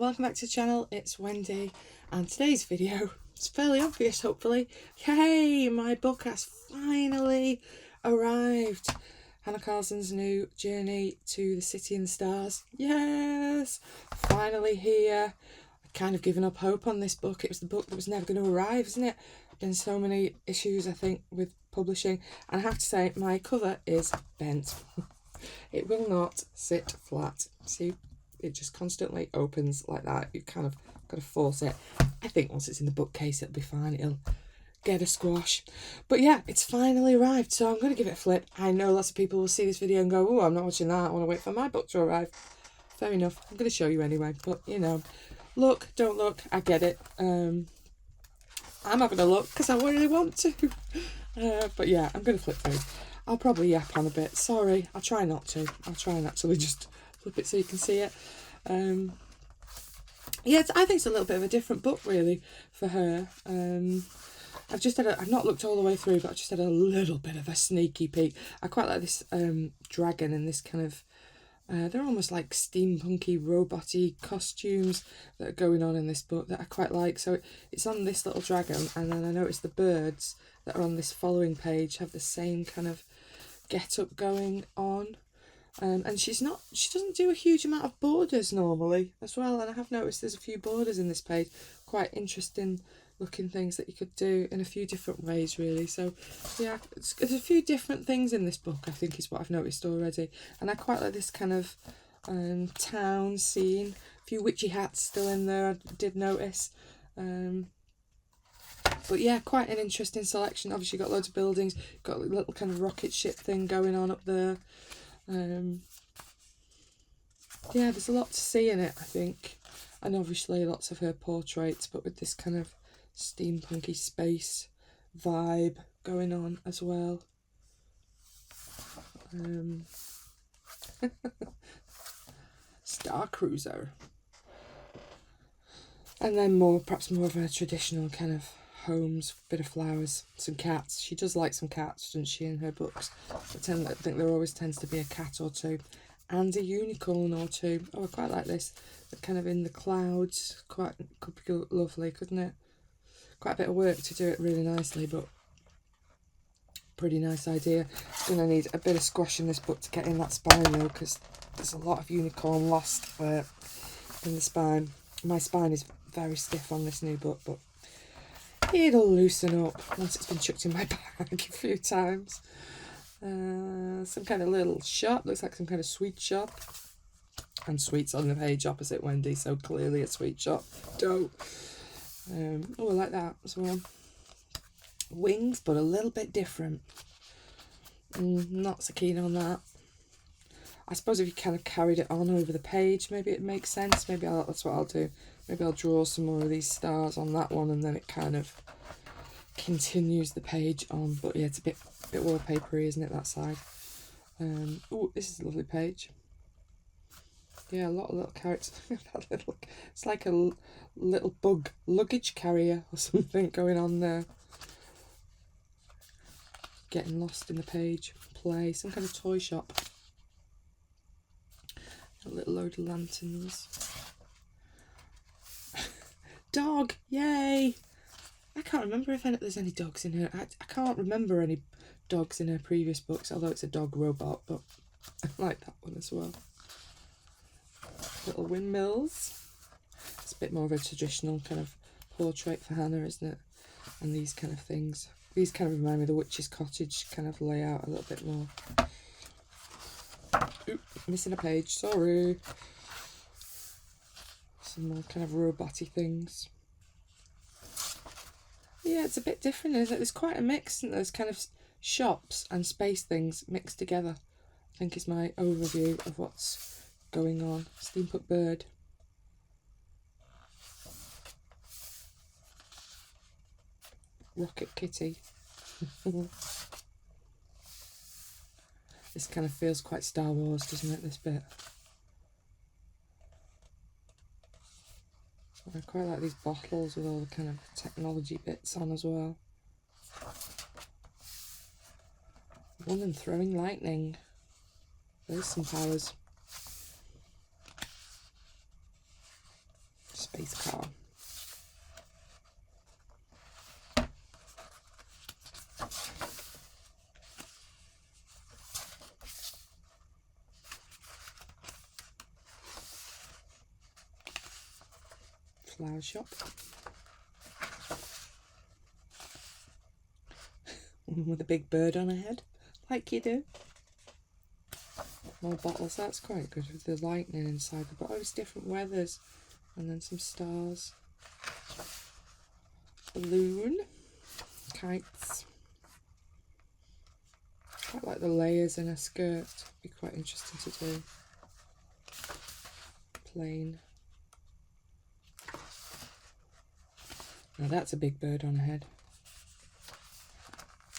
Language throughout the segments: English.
welcome back to the channel. It's Wendy, and today's video is fairly obvious, hopefully. Yay! My book has finally arrived. Hanna Karlzon's new Journey to the City and the Stars. Yes! Finally here. I've kind of given up hope on this book. It was the book that was never going to arrive, isn't it? Been so many issues, I think, with publishing. And I have to say, my cover is bent. It will not sit flat. See? It just constantly opens like that. You've kind of got to force it. I think once it's in the bookcase, it'll be fine. It'll get a squash. But yeah, it's finally arrived, so I'm going to give it a flip. I know lots of people will see this video and go, oh, I'm not watching that. I want to wait for my book to arrive. Fair enough. I'm going to show you anyway. But, you know, look, don't look. I get it. I'm having a look because I really want to. But yeah, I'm going to flip through. I'll probably yap on a bit. Sorry. I'll try not to. I'll try and actually just flip it so you can see it. Yeah, I think it's a little bit of a different book really for her. I've not looked all the way through, but I've just had a little bit of a sneaky peek. I quite like this dragon and this kind of they're almost like steampunky robot-y costumes that are going on in this book that I quite like. So it's on this little dragon, and then I noticed the birds that are on this following page have the same kind of get-up going on. And she doesn't do a huge amount of borders normally as well, and I have noticed there's a few borders in this page, quite interesting looking things that you could do in a few different ways really. So yeah, there's a few different things in this book, I think, is what I've noticed already, and I quite like this kind of town scene. A few witchy hats still in there, I did notice. But yeah, quite an interesting selection. Obviously got loads of buildings, got a little kind of rocket ship thing going on up there. Yeah, there's a lot to see in it, I think, and obviously lots of her portraits, but with this kind of steampunky space vibe going on as well. Star Cruiser, and then perhaps more of a traditional kind of homes, bit of flowers, some cats. She does like some cats, doesn't she, in her books? I think there always tends to be a cat or two, and a unicorn or two. Oh, I quite like this. They're kind of in the clouds. Could be lovely, couldn't it? Quite a bit of work to do it really nicely, but pretty nice idea. It's going to need a bit of squash in this book to get in that spine though, because there's a lot of unicorn lost in the spine. My spine is very stiff on this new book, but it'll loosen up once it's been chucked in my bag a few times. Some kind of little shop, looks like some kind of sweet shop. And sweets on the page opposite Wendy, so clearly a sweet shop. Dope. Oh, I like that as well. Wings, but a little bit different. Not so keen on that. I suppose if you kind of carried it on over the page, maybe it makes sense. Maybe that's what I'll do. Maybe I'll draw some more of these stars on that one, and then it kind of continues the page on. But yeah, it's a bit wallpapery, isn't it, that side? Oh, this is a lovely page. Yeah, a lot of little characters. It's like a little bug luggage carrier or something going on there. Getting lost in the page. Play. Some kind of toy shop. A little load of lanterns. Dog! Yay! I can't remember if there's any dogs in her. I can't remember any dogs in her previous books, although it's a dog robot, but I like that one as well. Little windmills. It's a bit more of a traditional kind of portrait for Hannah, isn't it? And these kind of things. These kind of remind me of the witch's cottage kind of layout a little bit more. Oop, missing a page, sorry. Some more kind of robot-y things. Yeah, it's a bit different, isn't it? There's quite a mix, and there's kind of shops and space things mixed together, I think is my overview of what's going on. Steampunk bird. Rocket kitty. This kind of feels quite Star Wars, doesn't it, this bit? I quite like these bottles with all the kind of technology bits on as well. Woman throwing lightning. There's some powers. flower shop. One with a big bird on her head, like you do. More bottles, that's quite good with the lightning inside. We've got all these different weathers and then some stars. Balloon, kites. Quite like the layers in a skirt, be quite interesting to do. Plain. Now that's a big bird on her head.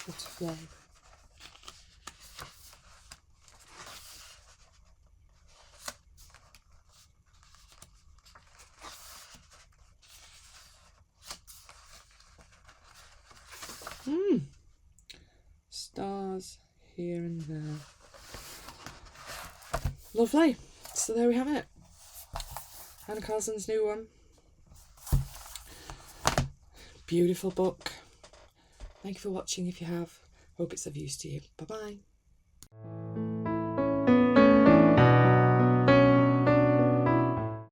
Butterfly. Stars here and there. Lovely. So there we have it. Hanna Karlzon's new one. Beautiful book. Thank you for watching if you have. Hope it's of use to you. Bye bye.